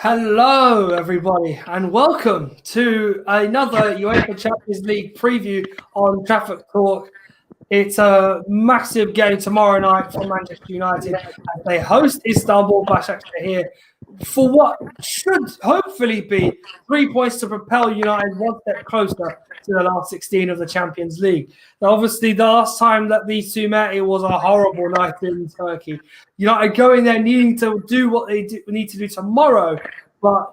Hello, everybody, and welcome to another UEFA Champions League preview on Traffic Talk. It's a massive game tomorrow night for Manchester United as they host Istanbul Basaksehir for what should hopefully be 3 points to propel United one step closer to the last 16 of the Champions League. Now, obviously, the last time that these two met, it was a horrible night in Turkey. United going there needing to do what they need to do tomorrow, but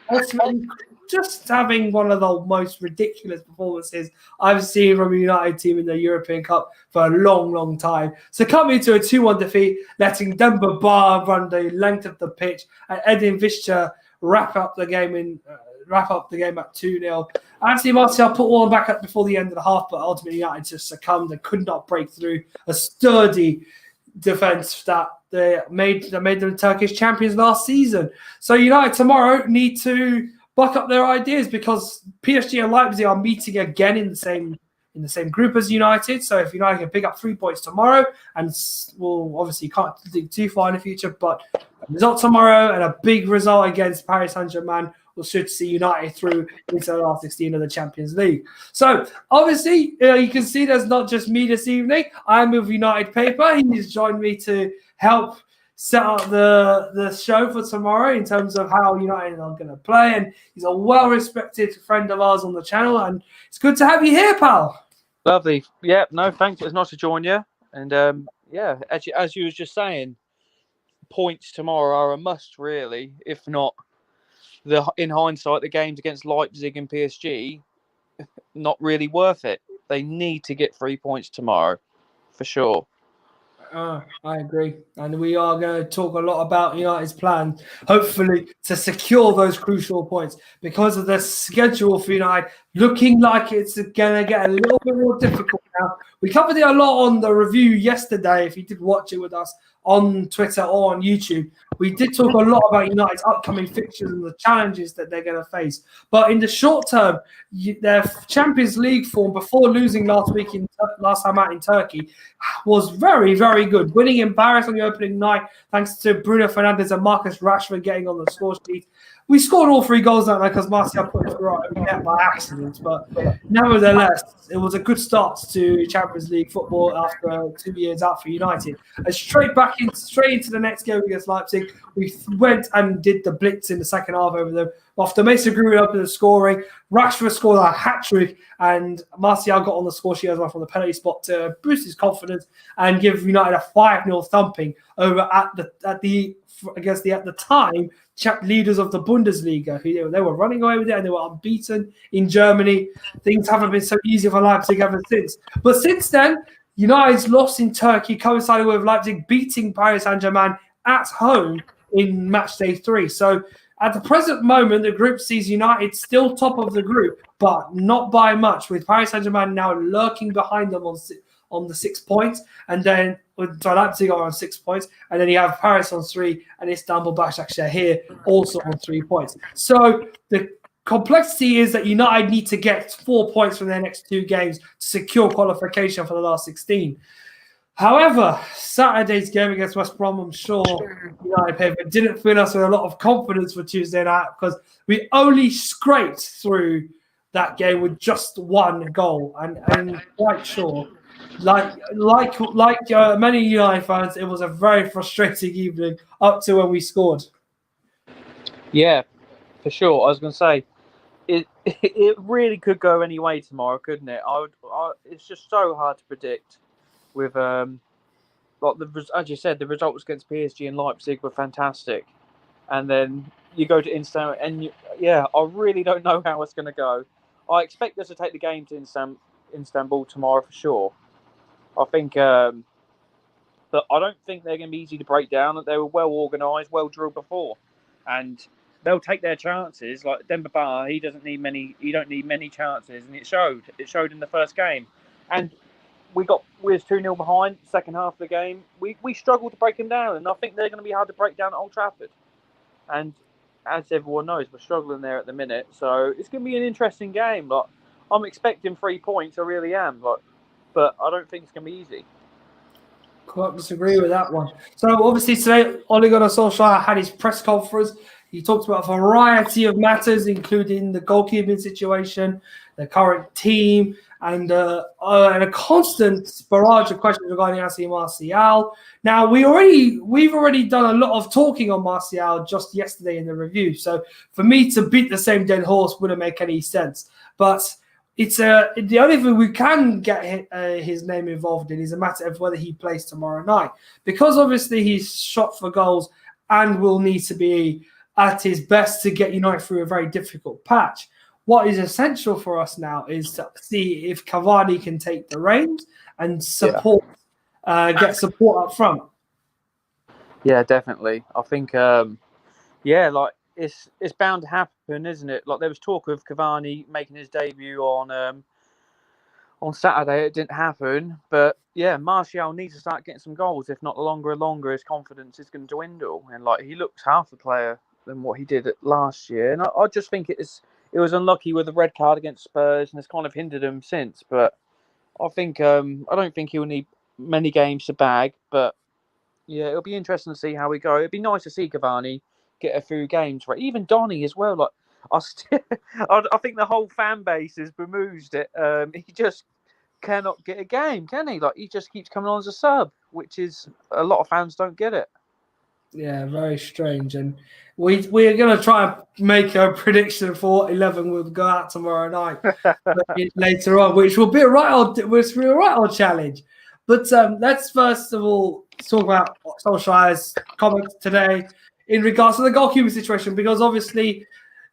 ultimately just having one of the most ridiculous performances I've seen from a United team in the European Cup for a long, long time. Succumbing to a 2-1 defeat, letting Demba Ba run the length of the pitch, and Edin Visca wrap up the game at 2-0. Anthony Martial put one back up before the end of the half, but ultimately United just succumbed and could not break through a sturdy defense that made them Turkish champions last season. So United tomorrow need to buck up their ideas because PSG and Leipzig are meeting again in the same group as United. So if United can pick up 3 points tomorrow, and we'll obviously can't think too far in the future, but a result tomorrow and a big result against Paris Saint-Germain should see United through into the last 16 of the Champions League. So, obviously, you can see there's not just me this evening. I'm with United Paper. He's joined me to help set up the show for tomorrow in terms of how United are going to play. And he's a well-respected friend of ours on the channel. And it's good to have you here, pal. Lovely. Yeah, no, thanks. It's nice to join you. And, as you was just saying, points tomorrow are a must, really, if not... in hindsight, the games against Leipzig and PSG, not really worth it. They need to get 3 points tomorrow, for sure. I agree. And we are going to talk a lot about United's plan, hopefully, to secure those crucial points because of the schedule for United looking like it's going to get a little bit more difficult now. We covered it a lot on the review yesterday, if you did watch it with us on Twitter or on YouTube. We did talk a lot about United's upcoming fixtures and the challenges that they're going to face. But in the short term, their Champions League form before losing last time out in Turkey was very, very good. Winning in Paris on the opening night, thanks to Bruno Fernandes and Marcus Rashford getting on the score sheet. We scored all 3 goals that night because Martial put it through our own net by accident. But nevertheless, it was a good start to Champions League football after 2 years out for United. And straight into the next game against Leipzig, we went and did the blitz in the second half over them. After Mason Greenwood up in the scoring, Rashford scored a hat-trick and Martial got on the score sheet as well from the penalty spot to boost his confidence and give United a 5-0 thumping over at the time leaders of the Bundesliga. They were running away with it and they were unbeaten in Germany. Things haven't been so easy for Leipzig ever since. But since then, United's loss in Turkey coincided with Leipzig beating Paris Saint-Germain at home in match day 3. So at the present moment, the group sees United still top of the group, but not by much, with Paris Saint-Germain now lurking behind them on the 6 points, and then Leipzig are on 6 points, and then you have Paris on 3 and Istanbul Basaksehir also on 3 points. So the complexity is that United need to get 4 points from their next 2 games to secure qualification for the last 16. However, Saturday's game against West Brom, I'm sure United Paper didn't fill us with a lot of confidence for Tuesday night because we only scraped through that game with just 1 goal, and I'm quite sure. Like many United fans, it was a very frustrating evening up to when we scored. Yeah, for sure. I was going to say, it really could go any way tomorrow, couldn't it? It's just so hard to predict. With as you said, the results against PSG and Leipzig were fantastic, and then you go to Istanbul, and I really don't know how it's going to go. I expect us to take the game to Istanbul tomorrow for sure. I think, but I don't think they're going to be easy to break down. That they were well organised, well drilled before, and they'll take their chances. Like Demba Ba, he don't need many chances, and it showed. It showed in the first game, and we was 2-0 behind second half of the game. We struggled to break them down, and I think they're going to be hard to break down at Old Trafford. And as everyone knows, we're struggling there at the minute, so it's going to be an interesting game. Like, I'm expecting 3 points, I really am. But I don't think it's going to be easy. Can't disagree with that one. So obviously today, Ole Gunnar Solskjaer had his press conference. He talked about a variety of matters, including the goalkeeping situation, the current team, and a constant barrage of questions regarding AC Martial. Now, we've already done a lot of talking on Martial just yesterday in the review. So for me to beat the same dead horse wouldn't make any sense. But it's the only thing we can get his name involved in is a matter of whether he plays tomorrow night, because obviously he's shot for goals and will need to be at his best to get United through a very difficult patch. What is essential for us now is to see if Cavani can take the reins and get support up front. Yeah, definitely. I think, like it's bound to happen, isn't it? Like there was talk of Cavani making his debut on Saturday. It didn't happen, but yeah, Martial needs to start getting some goals. If not, the longer his confidence is going to dwindle, and like he looks half the player than what he did last year. And I just think it was unlucky with the red card against Spurs, and it's kind of hindered him since. But I think I don't think he'll need many games to bag, but yeah, it'll be interesting to see how we go. It'd be nice to see Cavani get a few games, right? Even Donny as well. Like I think the whole fan base is bemused it. He just cannot get a game, can he? Like he just keeps coming on as a sub, which is a lot of fans don't get it. Yeah, very strange. And we're going to try and make a prediction for what 11 will go out tomorrow night later on, which will be a right old challenge. But let's first of all talk about Solskjaer's comments today in regards to the goalkeeper situation, because obviously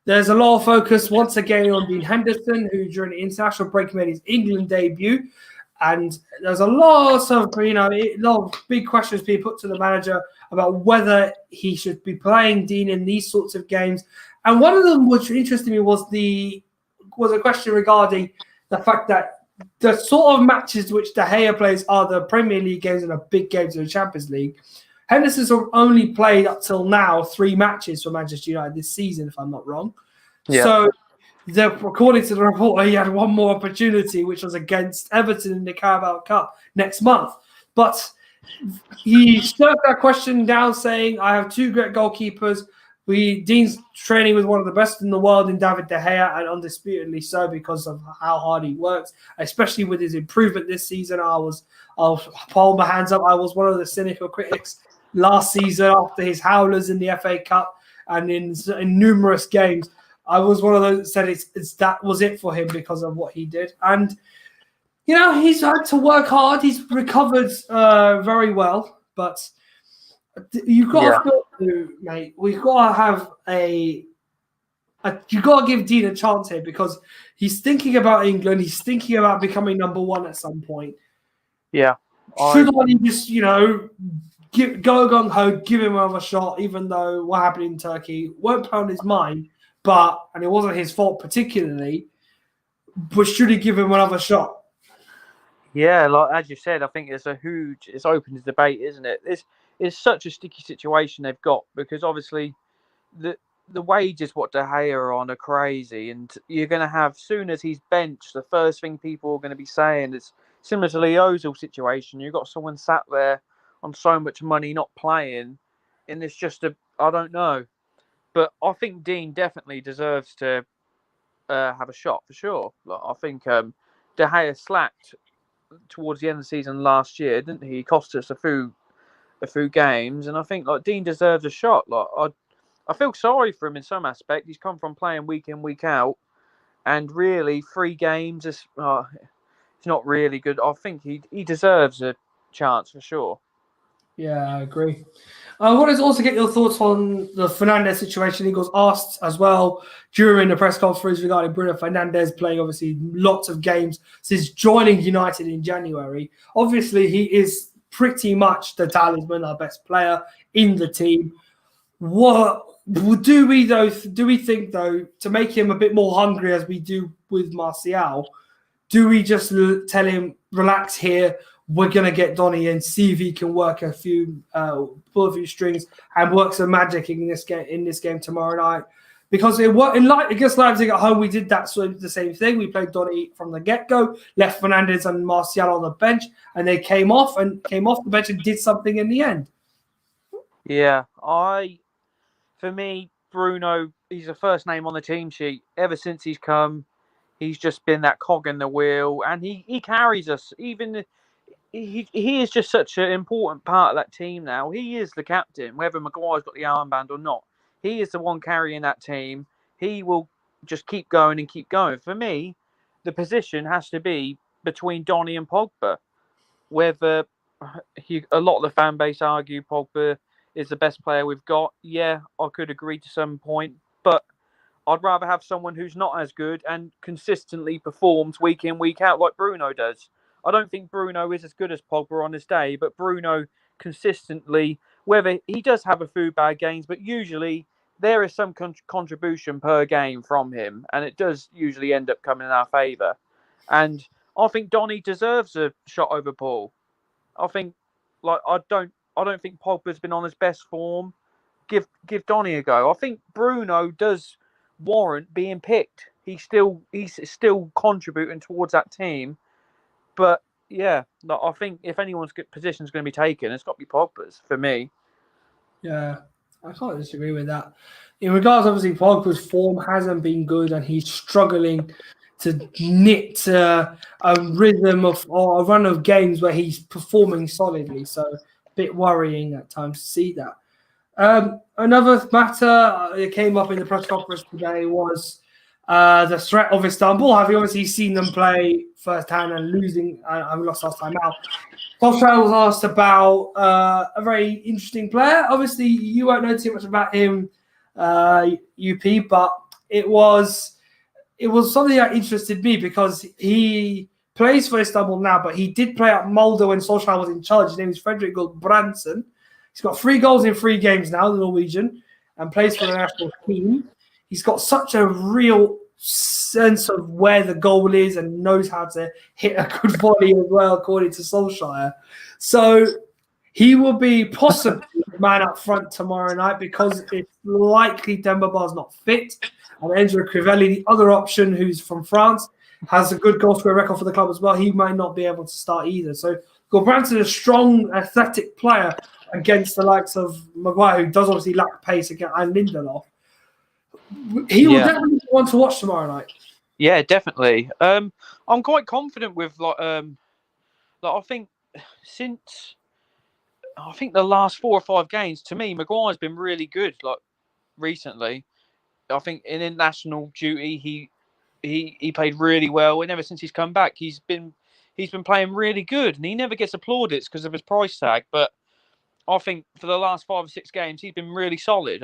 there's a lot of focus once again on Dean Henderson, who during the international break made his England debut. And there's a lot of big questions being put to the manager about whether he should be playing Dean in these sorts of games. And one of them, which interested me, was a question regarding the fact that the sort of matches which De Gea plays are the Premier League games and the big games of the Champions League. Henderson's only played up till now 3 matches for Manchester United this season, if I'm not wrong. Yeah. So according to the report, he had one more opportunity, which was against Everton in the Carabao Cup next month. But he struck that question down, saying, I have 2 great goalkeepers. Dean's training with one of the best in the world in David De Gea, and undisputedly so because of how hard he works, especially with his improvement this season. I'll hold my hands up. I was one of the cynical critics last season after his howlers in the FA Cup and in numerous games. I was one of those that said that was it for him because of what he did. And, he's had to work hard. He's recovered very well. But you've got to, mate, we've got to have you've got to give Dean a chance here, because he's thinking about England. He's thinking about becoming number 1 at some point. Yeah. Should I just, go gung-ho, give him another shot, even though what happened in Turkey won't play on his mind. And it wasn't his fault particularly, but should he give him another shot? Yeah, like as you said, I think it's open to debate, isn't it? It's such a sticky situation they've got, because obviously the wages what De Gea are on are crazy, and you're going to have, soon as he's benched, the first thing people are going to be saying is similar to the Ozil situation. You've got someone sat there on so much money not playing, and it's just I don't know. But I think Dean definitely deserves to have a shot for sure. Like, I think De Gea slacked towards the end of the season last year, didn't he? He cost us a few games, and I think like Dean deserves a shot. Like I feel sorry for him in some aspect. He's come from playing week in, week out, and really 3 games is it's not really good. I think he deserves a chance for sure. Yeah, I agree. I wanted to also get your thoughts on the Fernandes situation. He was asked as well during the press conference regarding Bruno Fernandes playing obviously lots of games since joining United in January. Obviously, he is pretty much the talisman, our best player in the team. What do we think though, to make him a bit more hungry as we do with Martial? Do we just tell him, relax here? We're going to get Donny and see if he can work pull a few strings and work some magic in this game tomorrow night. Because against Leipzig at home, we did the same thing. We played Donny from the get-go, left Fernandes and Martial on the bench, and they came off the bench and did something in the end. Yeah, for me, Bruno, he's the first name on the team sheet. Ever since he's come, he's just been that cog in the wheel, and he carries us. Even he is just such an important part of that team now. He is the captain, whether Maguire's got the armband or not. He is the one carrying that team. He will just keep going and keep going. For me, the position has to be between Donny and Pogba. Whether a lot of the fan base argue Pogba is the best player we've got, yeah, I could agree to some point, but I'd rather have someone who's not as good and consistently performs week in, week out like Bruno does. I don't think Bruno is as good as Pogba on his day, but Bruno consistently, whether he does have a few bad games, but usually there is some contribution per game from him, and it does usually end up coming in our favour. And I think Donny deserves a shot over Paul. I think, I don't think Pogba's been on his best form. Give Donny a go. I think Bruno does warrant being picked. He's still contributing towards that team, but yeah, I think if anyone's position's going to be taken, it's got to be Pogba's for me. Yeah, I can't disagree with that. In regards, obviously, Pogba's form hasn't been good, and he's struggling to knit a rhythm or a run of games where he's performing solidly. So, a bit worrying at times to see that. Another matter that came up in the press conference today was the threat of Istanbul. Have you obviously seen them play firsthand and losing? And lost last time out. Solskjaer was asked about a very interesting player. Obviously, you won't know too much about him, UP, but it was something that interested me because he plays for Istanbul now, but he did play at Molde when Solskjaer was in charge. His name is Fredrik Branson. He's got 3 goals in 3 games now, the Norwegian, and plays for the national team. He's got such a real sense of where the goal is and knows how to hit a good volley as well, according to Solskjaer. So he will be possibly the man up front tomorrow night because it's likely Demba Ba's not fit. And Enzo Crivelli, the other option, who's from France, has a good goal scorer record for the club as well. He might not be able to start either. So Gulbrandsen is a strong, athletic player against the likes of Maguire, who does obviously lack pace, again, and Lindelof. He will definitely be one to watch tomorrow night. Yeah, definitely. I'm quite confident with I think the last 4 or 5 games, to me, Maguire's been really good. Recently, I think in international duty, he played really well, and ever since he's come back, he's been playing really good, and he never gets applauded because of his price tag. But I think for the last 5 or 6 games, he's been really solid.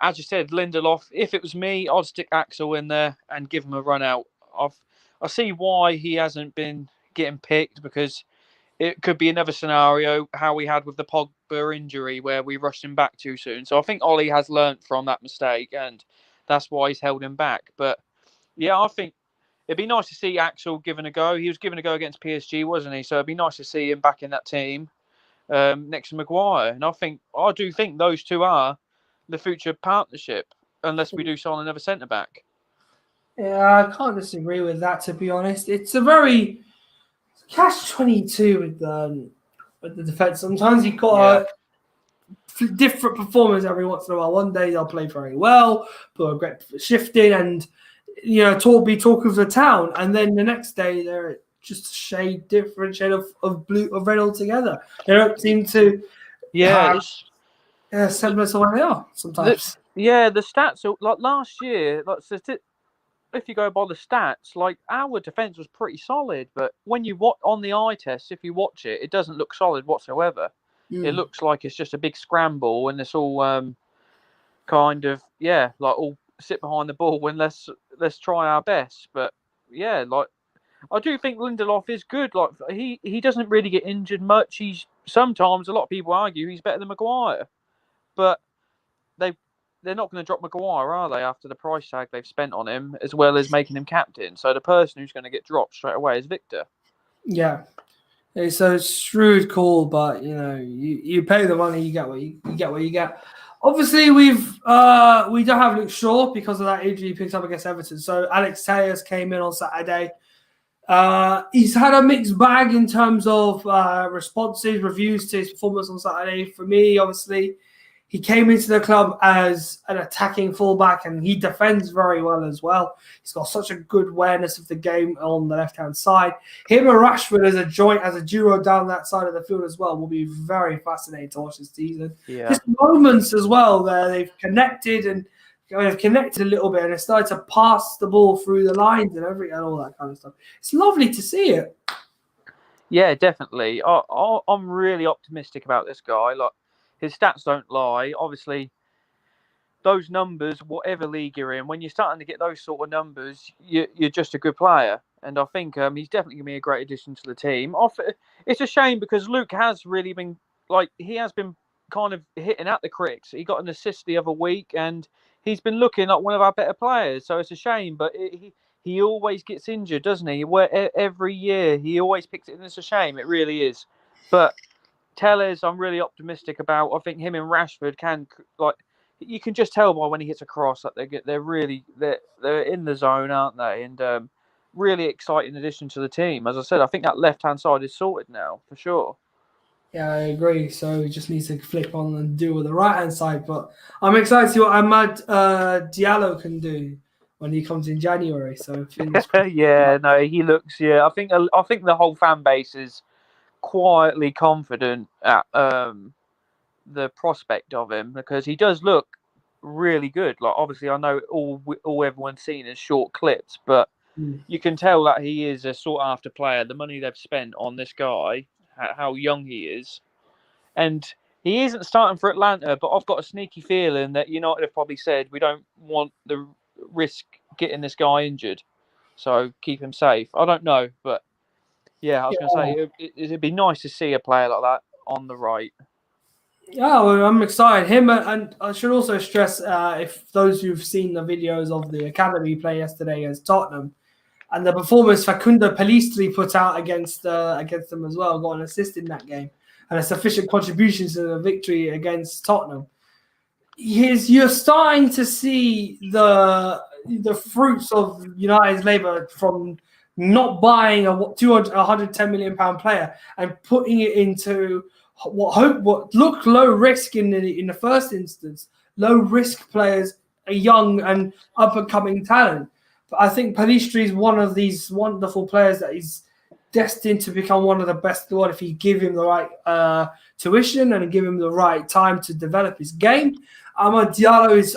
As you said, Lindelof, if it was me, I'd stick Axel in there and give him a run out. I see why he hasn't been getting picked, because it could be another scenario how we had with the Pogba injury where we rushed him back too soon. So I think Ollie has learnt from that mistake, and that's why he's held him back. But yeah, I think it'd be nice to see Axel given a go. He was given a go against PSG, wasn't he? So it'd be nice to see him back in that team next to Maguire. And I do think those two are the future partnership, unless we do sign another centre back. Yeah, I can't disagree with that, to be honest. It's a very catch-22 with the defence. Sometimes you've got a different performance every once in a while. One day they'll play very well, put a great shifting, and be talk of the town, and then the next day they're just a different shade of blue or red altogether. They don't seem to have a semblance of where they are sometimes. The stats are, like last year, if you go by the stats, like our defence was pretty solid, but when you watch on the eye test, if you watch it, it doesn't look solid whatsoever. It looks like it's just a big scramble, and it's all all sit behind the ball and let's try our best. But yeah, I do think Lindelof is good. Like he doesn't really get injured much. Sometimes a lot of people argue he's better than Maguire, but they're not going to drop Maguire, are they, after the price tag they've spent on him, as well as making him captain? So the person who's going to get dropped straight away is Victor. Yeah. It's a shrewd call, but you pay the money, you get what you get. Obviously, we don't have Luke Shaw because of that injury he picked up against Everton. So Alex Telles came in on Saturday. He's had a mixed bag in terms of responses, reviews to his performance on Saturday. For me, obviously, He came into the club as an attacking fullback, and he defends very well as well. He's got such a good awareness of the game on the left-hand side. Him and Rashford as a joint, as a duo down that side of the field as well, will be very fascinating to watch this season. Yeah. Just moments as well there they've connected and they've connected a little bit, and they started to pass the ball through the lines and all that kind of stuff. It's lovely to see it. Yeah, definitely. I'm really optimistic about this guy. Like, his stats don't lie. Obviously, those numbers, whatever league you're in, when you're starting to get those sort of numbers, you're just a good player. And I think he's definitely going to be a great addition to the team. It's a shame because Luke has really been, he has been kind of hitting at the critics. He got an assist the other week, and he's been looking like one of our better players. So it's a shame, but he always gets injured, doesn't he? Every year he always picks it, and it's a shame. It really is. But Tellez, I'm really optimistic about. I think him and Rashford can, you can just tell by when he hits a cross that they're in the zone, aren't they? And really exciting addition to the team. As I said, I think that left hand side is sorted now for sure. Yeah, I agree. So he just needs to flip on and deal with the right hand side. But I'm excited to see what Ahmed Diallo can do when he comes in January. So yeah, no, he looks. Yeah, I think the whole fan base is quietly confident at the prospect of him because he does look really good. Like, obviously, I know all everyone's seen is short clips, but you can tell that he is a sought after player. The money they've spent on this guy, how young he is, and he isn't starting for Atlanta, but I've got a sneaky feeling that United have probably said we don't want the risk getting this guy injured, so keep him safe. I don't know, but yeah, I was going to say it'd be nice to see a player like that on the right. Yeah, well, I'm excited. Him, and I should also stress, if those who've seen the videos of the academy play yesterday against Tottenham, and the performance Facundo Pellistri put out against them as well, got an assist in that game, and a sufficient contribution to the victory against Tottenham. You're starting to see the fruits of United's labour from not buying a 110 million pound player and putting it into what looked low risk in the first instance. Low risk players, a young and up and coming talent. But I think Pellistri is one of these wonderful players that is destined to become one of the best in the world if you give him the right tuition and give him the right time to develop his game. Amad Diallo is,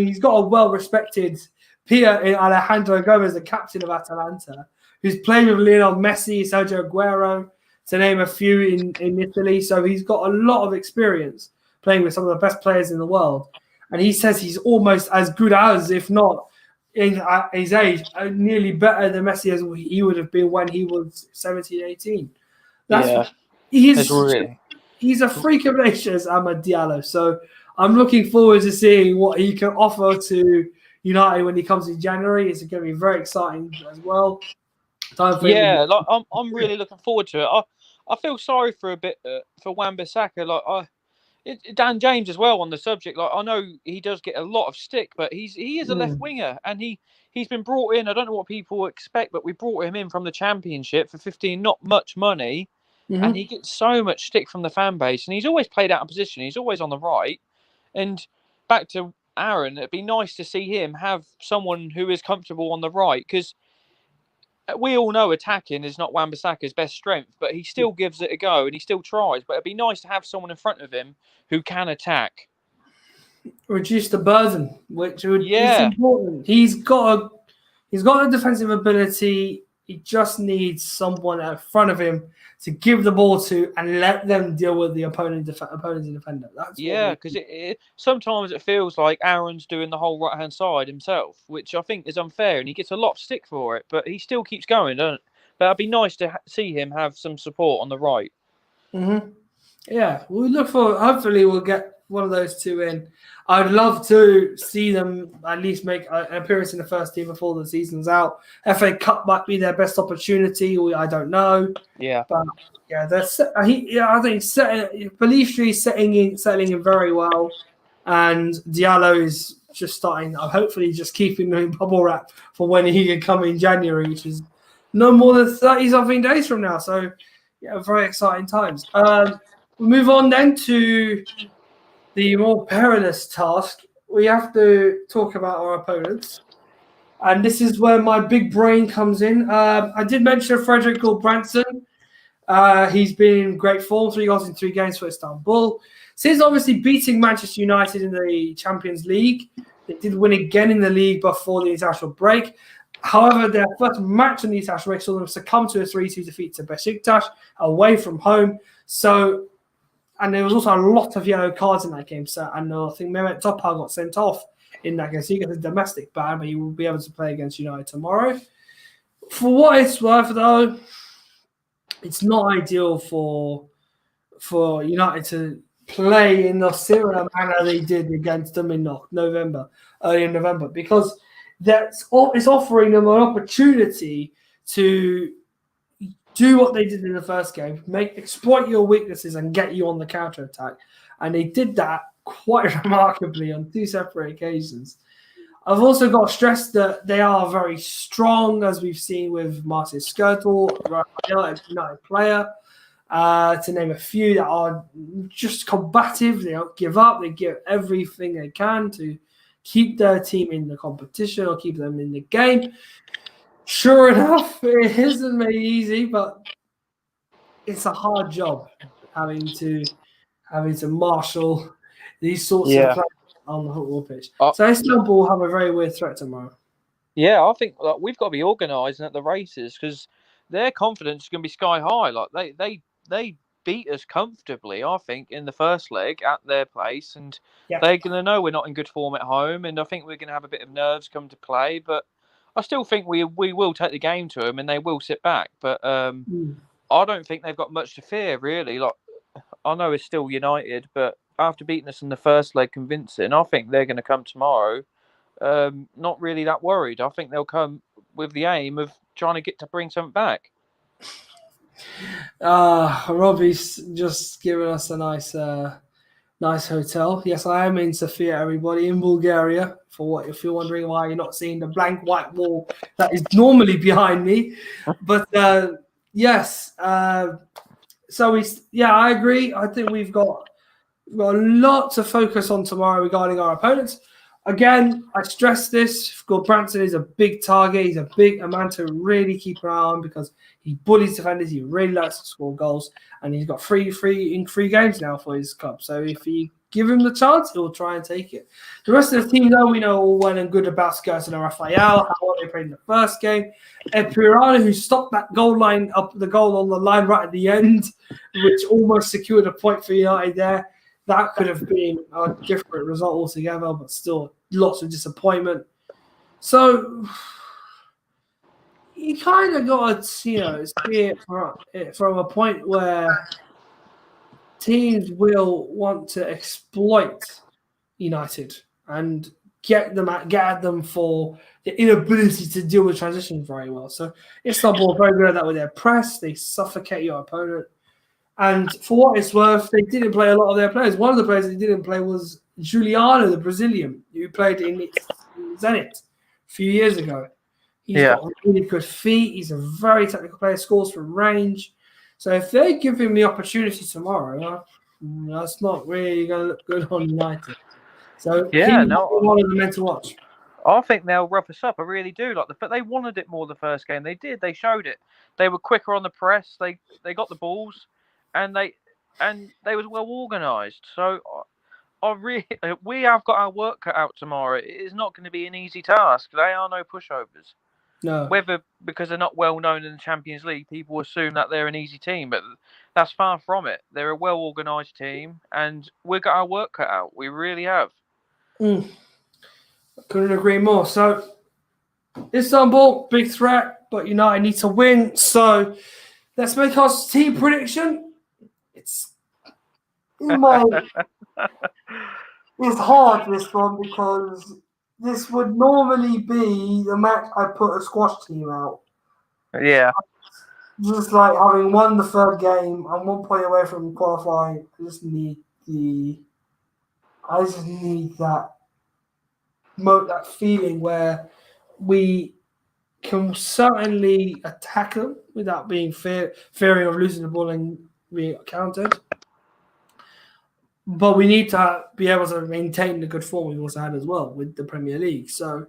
he's got a well-respected peer in Alejandro Gomez, the captain of Atalanta, who's played with Lionel Messi, Sergio Aguero, to name a few in Italy. So he's got a lot of experience playing with some of the best players in the world. And he says he's almost as good as, if not, in his age, nearly better than Messi as he would have been when he was 17, 18. He's a freak of nature, Amad Diallo. So I'm looking forward to seeing what he can offer to United when he comes in January. It's going to be very exciting as well. I'm really looking forward to it. I feel sorry for a bit for Wan-Bissaka. Dan James as well on the subject. I know he does get a lot of stick, but he is a left winger, and he's been brought in. I don't know what people expect, but we brought him in from the Championship for 15, not much money, and he gets so much stick from the fan base. And he's always played out of position. He's always on the right. And back to Aaron, it'd be nice to see him have someone who is comfortable on the right, because we all know attacking is not Wan-Bissaka's best strength, but he still gives it a go and he still tries. But it'd be nice to have someone in front of him who can attack. Reduce the burden, which is important. He's got a defensive ability. He just needs someone in front of him to give the ball to and let them deal with the opponent's defender. Because sometimes it feels like Aaron's doing the whole right-hand side himself, which I think is unfair, and he gets a lot of stick for it, but he still keeps going, doesn't it? But it'd be nice to see him have some support on the right. Yeah, we'll look for. Hopefully, we'll get one of those two in. I'd love to see them at least make an appearance in the first team before the season's out. FA Cup might be their best opportunity. I don't know. Yeah, but yeah, I think Pellistri is settling in very well, and Diallo is just starting. Hopefully, just keeping him bubble wrap for when he can come in January, which is no more than 30-something days from now. So, yeah, very exciting times. We'll move on then to the more perilous task, we have to talk about our opponents. And this is where my big brain comes in. I did mention Frederick Branson. He's been in great form, 3 goals in 3 games for Istanbul. Since obviously beating Manchester United in the Champions League, they did win again in the league before the international break. However, their first match in the international break saw them succumb to a 3-2 defeat to Besiktas away from home. So, and there was also a lot of yellow cards in that game. So, and I think Mehmet Topal got sent off in that game. So he got a domestic ban, but he will be able to play against United tomorrow. For what it's worth, though, it's not ideal for United to play in the similar manner they did against them in early in November, because it's offering them an opportunity to do what they did in the first game, exploit your weaknesses and get you on the counter attack, and they did that quite remarkably on 2 separate occasions. I've also got to stress that they are very strong, as we've seen with Martin Skrtel, United player, to name a few, that are just combative. They don't give up. They give everything they can to keep their team in the competition or keep them in the game. Sure enough, it isn't made easy, but it's a hard job having to marshal these sorts of players on the football pitch. So Istanbul have a very weird threat tomorrow. Yeah, I think we've got to be organising at the races, because their confidence is going to be sky high. Like they beat us comfortably, I think, in the first leg at their place, and they're going to know we're not in good form at home, and I think we're going to have a bit of nerves come to play. But I still think we will take the game to them, and they will sit back. But I don't think they've got much to fear, really. Like, I know it's still United, but after beating us in the first leg convincing, I think they're going to come tomorrow not really that worried. I think they'll come with the aim of trying to bring something back. Robbie's just given us a nice hotel. Yes, I am in Sofia, everybody, in Bulgaria. If you're wondering why you're not seeing the blank white wall that is normally behind me. But yes, so I agree. I think we've got a lot to focus on tomorrow regarding our opponents. Again, I stress this. Branson is a big target. He's a man to really keep an eye on, because he bullies defenders. He really likes to score goals, and he's got 3 games now for his club. So if you give him the chance, he'll try and take it. The rest of the team, though, we know all well and good about Skirton and Rafael, how well they played in the first game. Epirano, who stopped that goal on the line right at the end, which almost secured a point for United there. That could have been a different result altogether, but still lots of disappointment. So you kind of got to see it from a point where teams will want to exploit United and get at them for the inability to deal with transition very well. So Istanbul are very good at that with their press. They suffocate your opponent. And for what it's worth, they didn't play a lot of their players. One of the players they didn't play was Juliano, the Brazilian, who played in Zenit a few years ago. He's got really good feet. He's a very technical player, scores from range. So if they give him the opportunity tomorrow, that's not really going to look good on United. So he's one of the men to watch. I think they'll rough us up. I really do. But they wanted it more the first game. They did. They showed it. They were quicker on the press. They got the balls. And they was well organised. So we have got our work cut out tomorrow. It is not going to be an easy task. They are no pushovers. No. Whether because they're not well known in the Champions League, people assume that they're an easy team, but that's far from it. They're a well organised team, and we've got our work cut out. We really have. Couldn't agree more. So Istanbul, big threat, but United need to win. So let's make our team prediction. It's hard, this one, because this would normally be the match I put a squash team out. Yeah. Just like having won the third game, I'm 1 point away from qualifying. I just need that feeling where we can certainly attack them without being fearing of losing the ball and being countered. but we need to be able to maintain the good form we've also had as well with the Premier League. So,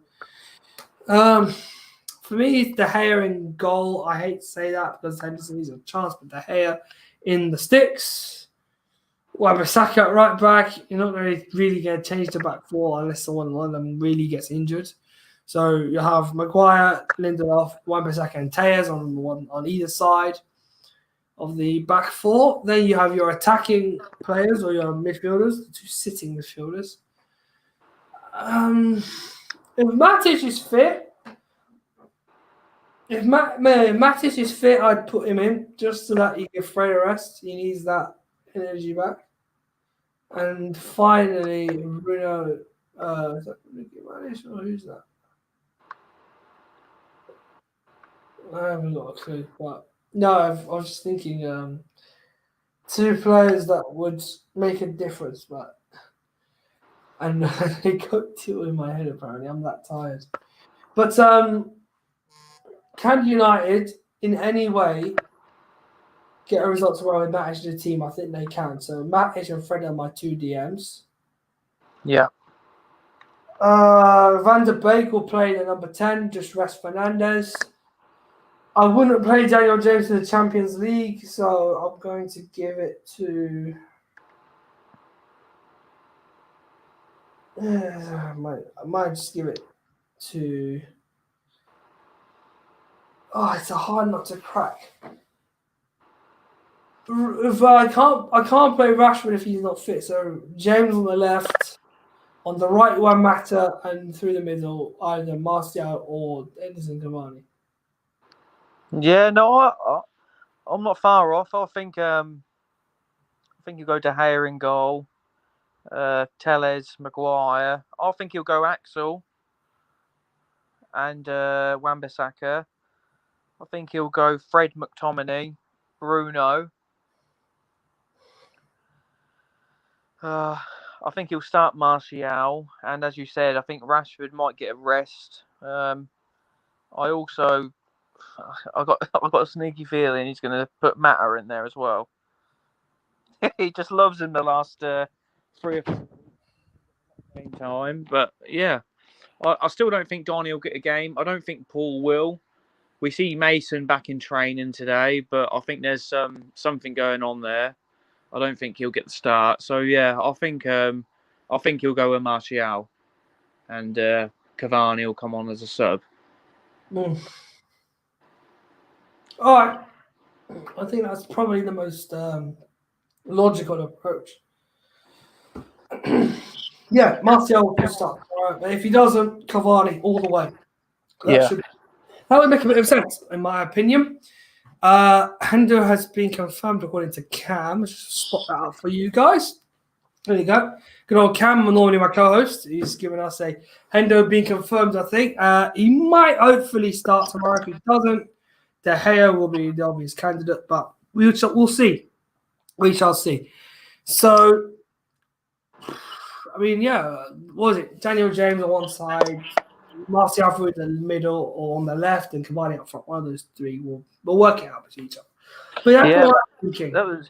for me, it's De Gea in goal. I hate to say that because Henderson needs a chance, but De Gea in the sticks. Wan-Bissaka at right back. You're not really going to change the back four unless one of them really gets injured. So you have Maguire, Lindelof, Wan-Bissaka, and Tejas on either side of the back four. Then you have your attacking players or your midfielders, the two sitting midfielders. If Matic is fit, I'd put him in just so that he give Fred a rest. He needs that energy back. And finally, Bruno. Is that Ricky Manish or who's that? I haven't got a clue. But no, I was just thinking two players that would make a difference, but and they got two in my head apparently. I'm that tired. But can United in any way get a result tomorrow with Matic in the team? I think they can. So Matic and Fred are my two DMs. Yeah. Van der Beek will play the number 10, just rest Fernandes. I wouldn't play Daniel James in the Champions League, so I'm going to give it to. I might just give it to. Oh, it's a hard nut to crack. If I can't play Rashford if he's not fit. So James on the left, on the right one Mata, and through the middle either Martial or Edison Cavani. Yeah, no, I'm not far off. I think you go De Gea in goal, Telles, Maguire. I think he'll go Axel and Wan-Bissaka. I think he'll go Fred, McTominay, Bruno. I think he'll start Martial, and as you said, I think Rashford might get a rest. I got a sneaky feeling he's going to put Mata in there as well. He just loves him the last 3 or 4 time, but yeah, I still don't think Donny will get a game. I don't think Paul will. We see Mason back in training today, but I think there's something going on there. I don't think he'll get the start. So yeah, I think he'll go with Martial, and Cavani will come on as a sub. All right, I think that's probably the most logical approach. Yeah, Martial will start. All right, but if he doesn't, Cavani all the way. That would make a bit of sense, in my opinion. Hendo has been confirmed according to Cam. Let's just spot that out for you guys. There you go. Good old Cam, normally my co-host. He's given us a Hendo being confirmed, I think. He might hopefully start tomorrow. If he doesn't, De Gea will be the obvious candidate, but we'll see. We shall see. So, I mean, yeah, what was it? Daniel James on one side, Martial through the middle or on the left, and Cavani up front. One of those three will work it out between each other. But that's what I'm thinking.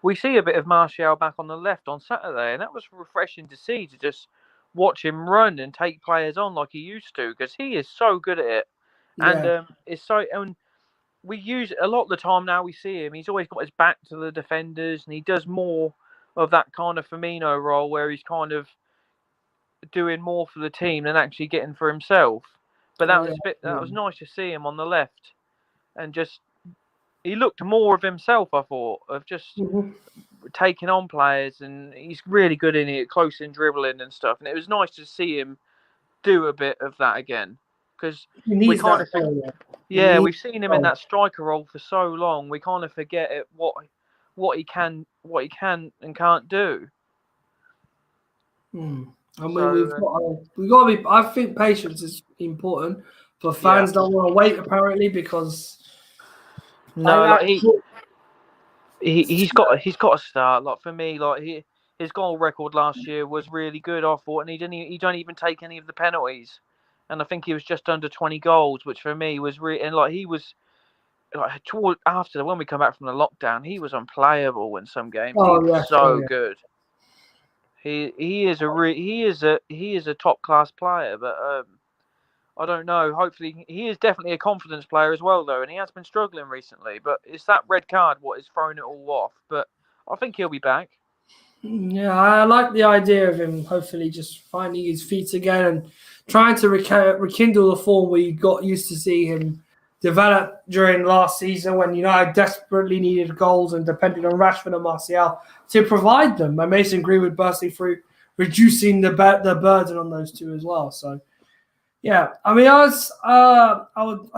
We see a bit of Martial back on the left on Saturday, and that was refreshing to see, to just watch him run and take players on like he used to, because he is so good at it. And it's so, and we use it a lot of the time now. We see him; he's always got his back to the defenders, and he does more of that kind of Firmino role where he's kind of doing more for the team than actually getting for himself. But that was nice to see him on the left, and just he looked more of himself. I thought of just taking on players, and he's really good in it, close in dribbling and stuff. And it was nice to see him do a bit of that again, because we kind of we've seen him in that striker role for so long. We kind of forget what he can and can't do. I mean, we've got to be. I think patience is important, but fans don't want to wait apparently because. No, he's got to start. Like for me, like his goal record last year was really good. I thought, and he don't even take any of the penalties, and I think he was just under 20 goals, which for me was really, and like he was. Like when we come back from the lockdown, he was unplayable in some games. He was so good. He is a top class player, but I don't know. Hopefully, he is definitely a confidence player as well, though, and he has been struggling recently. But it's that red card what is throwing it all off. But I think he'll be back. Yeah, I like the idea of him hopefully just finding his feet again and trying to rekindle the form we got used to see him develop during last season when United desperately needed goals and depended on Rashford and Martial to provide them. And Mason Greenwood bursting through, reducing the burden on those two as well. So, yeah, I mean, I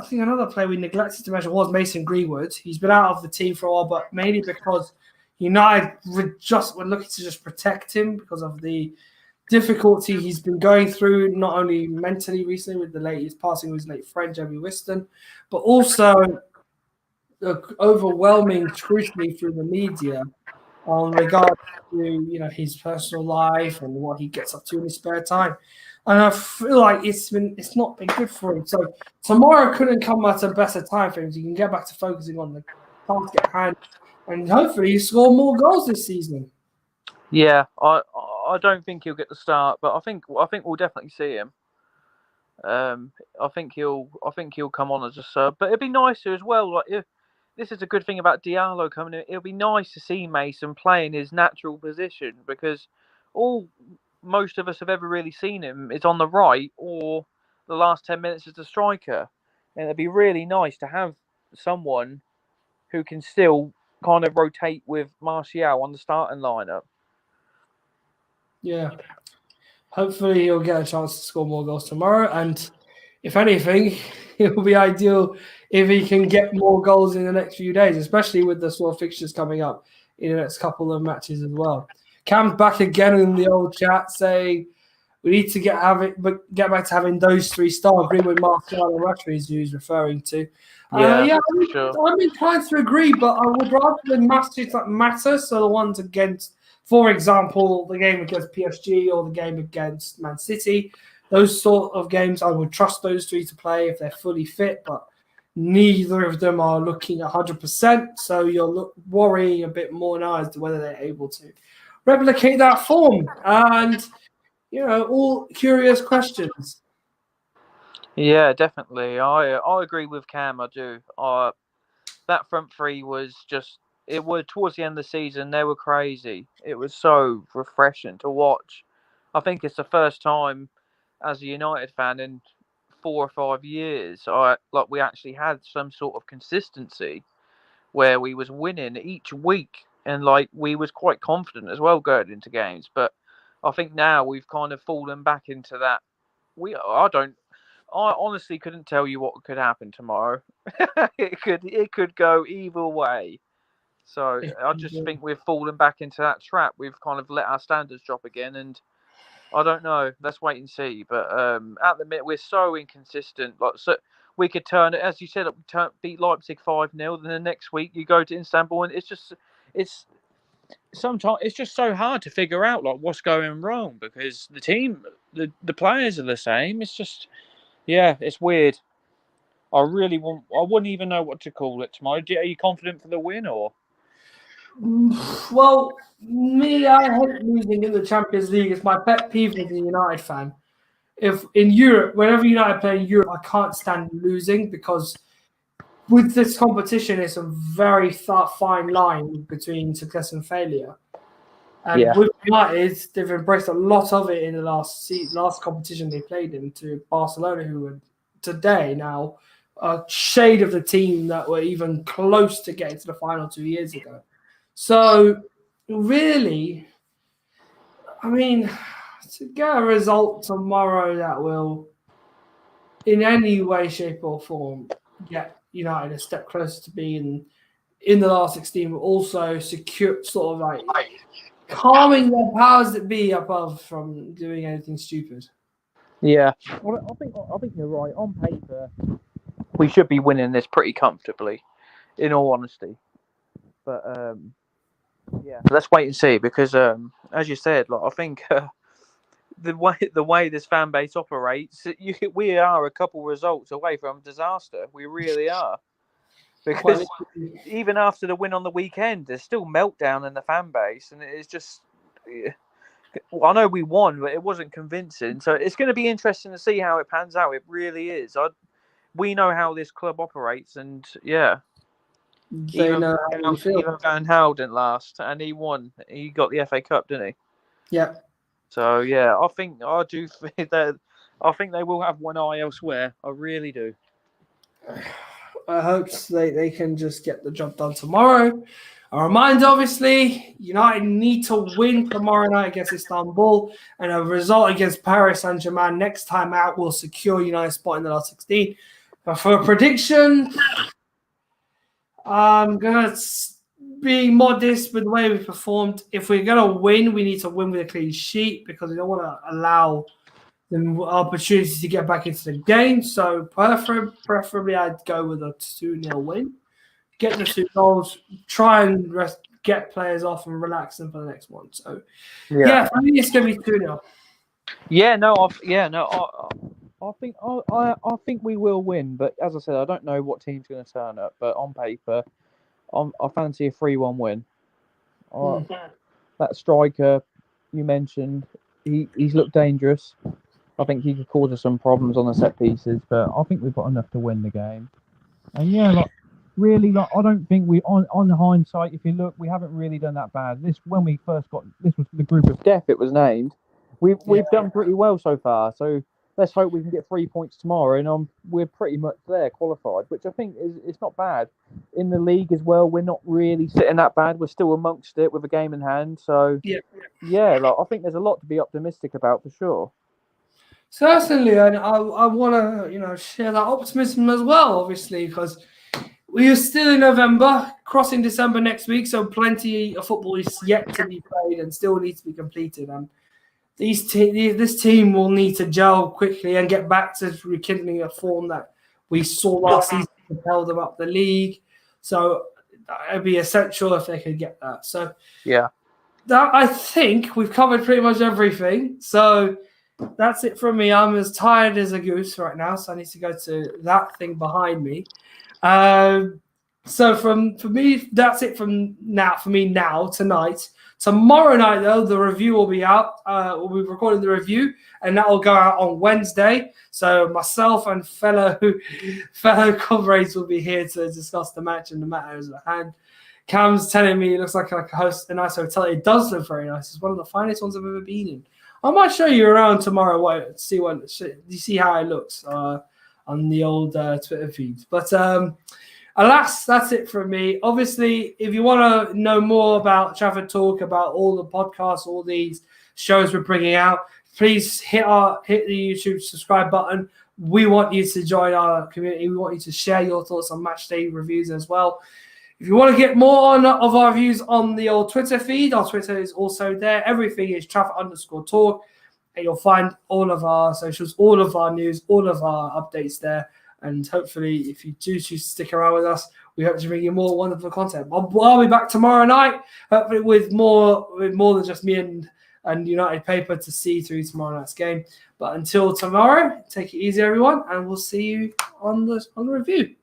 think another player we neglected to mention was Mason Greenwood. He's been out of the team for a while, but mainly because United were looking to just protect him because of the difficulty he's been going through, not only mentally recently with the latest passing of his late friend Jamie Wiston, but also the overwhelming scrutiny through the media on regards to his personal life and what he gets up to in his spare time. And I feel like it's not been good for him. So tomorrow couldn't come at a better time for him. So he can get back to focusing on the task at hand and hopefully score more goals this season. Yeah, I don't think he'll get the start, but I think we'll definitely see him. I think he'll come on as a sub, but it'd be nicer as well. Like if this is a good thing about Diallo coming in, it'll be nice to see Mason play in his natural position because all most of us have ever really seen him is on the right or the last 10 minutes as the striker, and it'd be really nice to have someone who can still kind of rotate with Martial on the starting lineup. Yeah. Hopefully he'll get a chance to score more goals tomorrow. And if anything, it will be ideal if he can get more goals in the next few days, especially with the sort of fixtures coming up in the next couple of matches as well. Cam's back again in the old chat saying we need to get back to having those three stars. Agree with Martial and Rashford, who he's referring to. I'm inclined to agree, but I would rather the matches that matter, so the ones against, for example, the game against PSG or the game against Man City, those sort of games, I would trust those three to play if they're fully fit, but neither of them are looking 100%, so you're worrying a bit more now as to whether they're able to replicate that form. And, all curious questions. Yeah, definitely. I agree with Cam. I do. That front three was just. It was towards the end of the season. They were crazy. It was so refreshing to watch. I think it's the first time, as a United fan, in 4 or 5 years, we actually had some sort of consistency where we was winning each week, and we was quite confident as well going into games. But I think now we've kind of fallen back into that. I honestly couldn't tell you what could happen tomorrow. It could go either way. So I just think we've fallen back into that trap. We've kind of let our standards drop again, and I don't know. Let's wait and see. But at the minute, we're so inconsistent. So we could turn it, as you said, beat Leipzig 5-0. Then the next week you go to Istanbul, and it's sometimes it's just so hard to figure out what's going wrong because the team, the players are the same. It's just. Yeah, it's weird. I wouldn't even know what to call it tomorrow. Are you confident for the win or? Well, me, I hate losing in the Champions League. It's my pet peeve as a United fan. If in Europe, whenever United play in Europe, I can't stand losing because with this competition, it's a very fine line between success and failure. And with United, they've embraced a lot of it in the last competition they played in to Barcelona, who were today now a shade of the team that were even close to getting to the final 2 years ago. So really, I mean, to get a result tomorrow that will, in any way, shape or form, get United a step closer to being in the last 16, but also secure sort of calming their powers that be above from doing anything stupid. Yeah, I think you're right. On paper, we should be winning this pretty comfortably, in all honesty. But yeah, let's wait and see because as you said, I think the way this fan base operates, we are a couple results away from disaster. We really are. Because even after the win on the weekend, there's still meltdown in the fan base, and it's just I know we won, but it wasn't convincing. So it's going to be interesting to see how it pans out. It really is. We know how this club operates, and yeah, They know how we feel. even Van Gaal didn't last, and he won. He got the FA Cup, didn't he? Yeah. So yeah, I think they will have one eye elsewhere. I really do. I hope they can just get the job done tomorrow. A reminder, obviously, United need to win tomorrow night against Istanbul, and a result against Paris Saint-Germain next time out will secure United's spot in the last 16. But for a prediction, I'm going to be modest with the way we performed. If we're going to win, we need to win with a clean sheet because we don't want to allow the opportunity to get back into the game. So preferably I'd go with a 2-0 win. Get the 2 goals, try and get players off and relax them for the next one. So yeah for me it's going to be 2-0. I think we will win, but as I said, I don't know what team's going to turn up. But on paper, I fancy a 3-1 win. That striker you mentioned, he's looked dangerous. I think he could cause us some problems on the set pieces, but I think we've got enough to win the game. And I don't think we, on hindsight, if you look, we haven't really done that bad. When we first got, this was the group of death it was named. We've done pretty well so far. So let's hope we can get 3 points tomorrow, and we're pretty much there, qualified, which I think is not bad. In the league as well, we're not really sitting that bad. We're still amongst it with a game in hand. So I think there's a lot to be optimistic about for sure. Certainly, and I want to share that optimism as well, obviously, because we are still in November, crossing December next week, so plenty of football is yet to be played and still needs to be completed. And this team will need to gel quickly and get back to rekindling a form that we saw last season to propel them up the league. So it'd be essential if they could get that. So I think we've covered pretty much everything. So that's it from me. I'm as tired as a goose right now, so I need to go to that thing behind me. So for me, that's it from now. For me now, tonight. Tomorrow night, though, the review will be out. We'll be recording the review, and that will go out on Wednesday. So myself and fellow comrades will be here to discuss the match and the matters at hand. Cam's telling me it looks like a host a nice hotel. It does look very nice. It's one of the finest ones I've ever been in. I might show you around tomorrow. You see how it looks on the old Twitter feed. But alas, that's it from me. Obviously, if you want to know more about Trafford Talk, about all the podcasts, all these shows we're bringing out, please hit the YouTube subscribe button. We want you to join our community. We want you to share your thoughts on match day reviews as well. If you want to get more of our views on the old Twitter feed, our Twitter is also there. Everything is Trafford_Talk. And you'll find all of our socials, all of our news, all of our updates there. And hopefully, if you do choose to stick around with us, we hope to bring you more wonderful content. I'll be back tomorrow night, hopefully with more than just me and United Paper to see through tomorrow night's game. But until tomorrow, take it easy, everyone, and we'll see you on the review.